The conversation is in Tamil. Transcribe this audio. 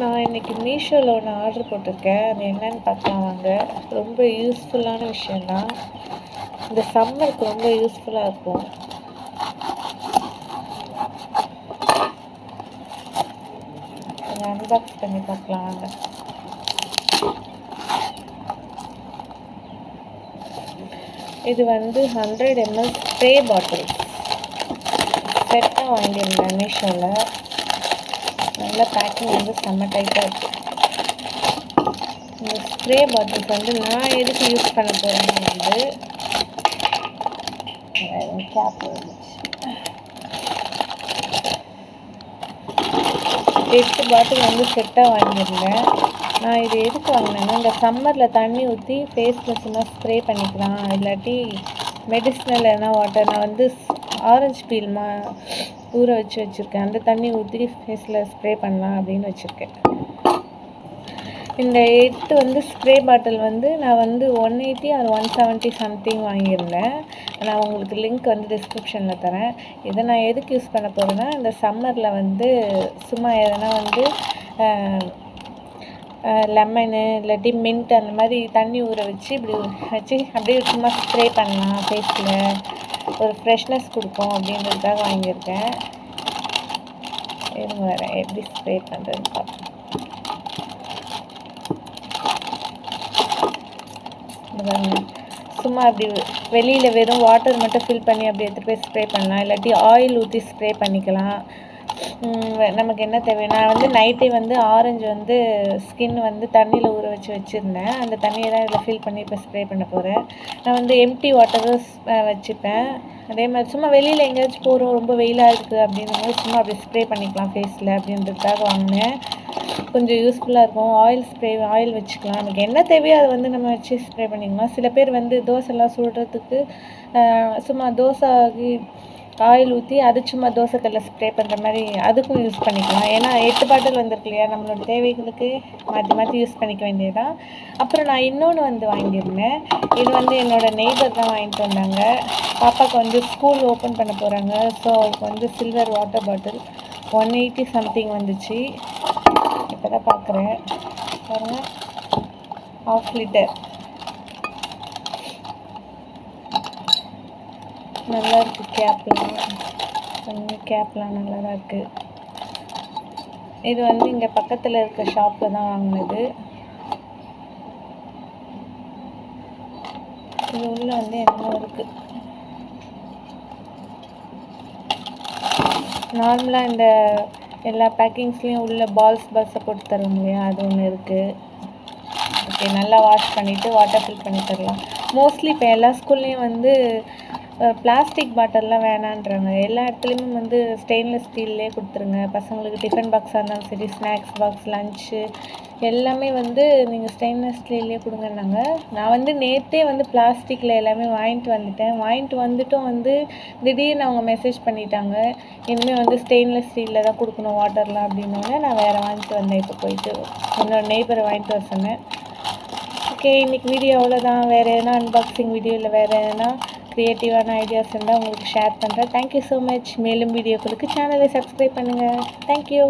நான் இன்றைக்கி மீஷோவில் ஒன்று ஆர்டர் போட்டிருக்கேன். அது என்னென்னு பார்க்கலாம் வாங்க. ரொம்ப யூஸ்ஃபுல்லான விஷயந்தான். இந்த சம்மருக்கு ரொம்ப யூஸ்ஃபுல்லாக இருக்கும். அதை அன்பாக்ஸ் பண்ணி பார்க்கலாம் வாங்க. இது வந்து 100 ml ஸ்ப்ரே பாட்டில் செட்டாக வாங்கியிருந்தேன் மீஷோவில். நல்ல பேக்கிங் வந்து செம்ம டைட்டாக இருக்குது. இந்த ஸ்ப்ரே பாட்டில்ஸ் வந்து நான் எதுக்கு யூஸ் பண்ண போகிறேன்னா வந்து கேப் வந்துச்சு. 8 பாட்டில் வந்து செட்டாக வாங்கியிருந்தேன். நான் இது எதுக்கு வாங்கினேன்னா, இந்த சம்மரில் தண்ணி ஊற்றி ஃபேஸில் சும்மா ஸ்ப்ரே பண்ணிக்கலாம். இல்லாட்டி மெடிசினல் எதனா வாட்டர், நான் வந்து ஆரஞ்சு பீல் ஊற வச்சுருக்கேன். அந்த தண்ணி ஊற்றி ஃபேஸில் ஸ்ப்ரே பண்ணலாம் அப்படின்னு வச்சுருக்கேன். இந்த 8 வந்து ஸ்ப்ரே பாட்டில் வந்து நான் வந்து 180 or 170 சம்திங் வாங்கியிருந்தேன். நான் உங்களுக்கு லிங்க் வந்து டிஸ்கிரிப்ஷனில் தரேன். இதை நான் எதுக்கு யூஸ் பண்ண போகிறேன்னா, இந்த சம்மரில் வந்து சும்மா எதனா வந்து லெமனு இல்லாட்டி மின்ட் அந்த மாதிரி தண்ணி ஊற வச்சு இப்படி வச்சு அப்படியே சும்மா ஸ்ப்ரே பண்ணலாம் ஃபேஸில். ஒரு ஃப்ரெஷ்னஸ் கொடுக்கும் அப்படின்றதுக்காக வாங்கியிருக்கேன். இருங்க வரேன் எப்படி ஸ்ப்ரே பண்ணுறதுன்னு பார்ப்போம். சும்மா அப்படி வெளியில் வெறும் வாட்டர் மட்டும் ஃபில் பண்ணி அப்படி எடுத்துகிட்டு போய் ஸ்ப்ரே பண்ணலாம். இல்லாட்டி ஆயில் ஊற்றி ஸ்ப்ரே பண்ணிக்கலாம். நமக்கு என்ன தேவை, நான் வந்து நைட்டே வந்து ஆரஞ்சு வந்து ஸ்கின் வந்து தண்ணியில் ஊற வச்சுருந்தேன். அந்த தண்ணியை தான் இதில் ஃபில் பண்ணி இப்போ ஸ்ப்ரே பண்ண போகிறேன். நான் வந்து எம்டி வாட்டரும் வச்சுப்பேன். அதே மாதிரி சும்மா வெளியில் எங்கேயாச்சும் போகிறோம், ரொம்ப வெயிலாக இருக்குது அப்படின்னும்போது சும்மா அப்படி ஸ்ப்ரே பண்ணிக்கலாம் ஃபேஸில் அப்படின்றதுக்காக வாங்கினேன். கொஞ்சம் யூஸ்ஃபுல்லாக இருக்கும். ஆயில் வச்சுக்கலாம். நமக்கு என்ன தேவையோ அதை வந்து நம்ம வச்சு ஸ்ப்ரே பண்ணிக்கலாம். சில பேர் வந்து தோசைலாம் சுடுறதுக்கு சும்மா தோசை ஆயில் ஊற்றி அது சும்மா தோசைக்கல்ல ஸ்ப்ரே பண்ணுற மாதிரி அதுக்கும் யூஸ் பண்ணிக்கலாம். ஏன்னா 8 பாட்டில் வந்திருக்கு இல்லையா, நம்மளோட தேவைகளுக்கு மாற்றி மாற்றி யூஸ் பண்ணிக்க வேண்டியதுதான். அப்புறம் நான் இன்னொன்று வந்து வாங்கியிருந்தேன். இது வந்து என்னோடய நெய்பர் தான் வாங்கிட்டு வந்தாங்க. பாப்பாவுக்கு வந்து ஸ்கூல் ஓப்பன் பண்ண போகிறாங்க. ஸோ அவருக்கு வந்து சில்வர் வாட்டர் பாட்டில் 180 சம்திங் வந்துச்சு. இப்போ தான் பார்க்குறேன் பாருங்கள், 1/2 லிட்டர். நல்லா இருக்குது. கேப்லாம் நல்லா தான் இருக்குது. இது வந்து இங்கே பக்கத்தில் இருக்க ஷாப்பில் தான் வாங்கினது. இது உள்ளே வந்து என்ன இருக்குது, நார்மலாக இந்த எல்லா பேக்கிங்ஸ்லேயும் உள்ள பால்ஸை போட்டு தருவோம் இல்லையா, அது ஒன்று இருக்குது. ஓகே, நல்லா வாஷ் பண்ணிவிட்டு வாட்டர் ஃபில் பண்ணி தரலாம். மோஸ்ட்லி இப்போ எல்லா ஸ்கூல்லேயும் வந்து பிளாஸ்டிக் பாட்டில்லாம் வேணான்றாங்க. எல்லா இடத்துலையுமே வந்து ஸ்டெயின்லெஸ் ஸ்டீல்லே கொடுத்துருங்க. பசங்களுக்கு டிஃபன் பாக்ஸாக இருந்தாலும் சரி, ஸ்நாக்ஸ் பாக்ஸ், லஞ்சு எல்லாமே வந்து நீங்கள் ஸ்டெயின்லெஸ் ஸ்டீல்லே கொடுங்கன்னாங்க. நான் வந்து நேற்றே வந்து பிளாஸ்டிக்கில் எல்லாமே வாங்கிட்டு வந்துட்டும் வந்து திடீர்னு அவங்க மெசேஜ் பண்ணிட்டாங்க, இனிமேல் வந்து ஸ்டெயின்லெஸ் ஸ்டீலில் தான் கொடுக்கணும் வாட்டர்லாம் அப்படின்னோடனே நான் வேறு வாங்கிட்டு வந்தேன். இப்போ போயிட்டு என்னோட நெய்பரை வாங்கிட்டு வர சொன்னேன். ஓகே, இன்றைக்கி வீடியோ அவ்வளோதான். வேறு எதனா அன்பாக்சிங் வீடியோ இல்லை வேறு எதனா க்ரியேட்டிவான ஐடியாஸ் இருந்தால் உங்களுக்கு ஷேர் பண்ணுறேன். Thank you so much. மேலும் வீடியோக்களுக்கு சேனலை சப்ஸ்கிரைப் பண்ணுங்கள். தேங்க்யூ.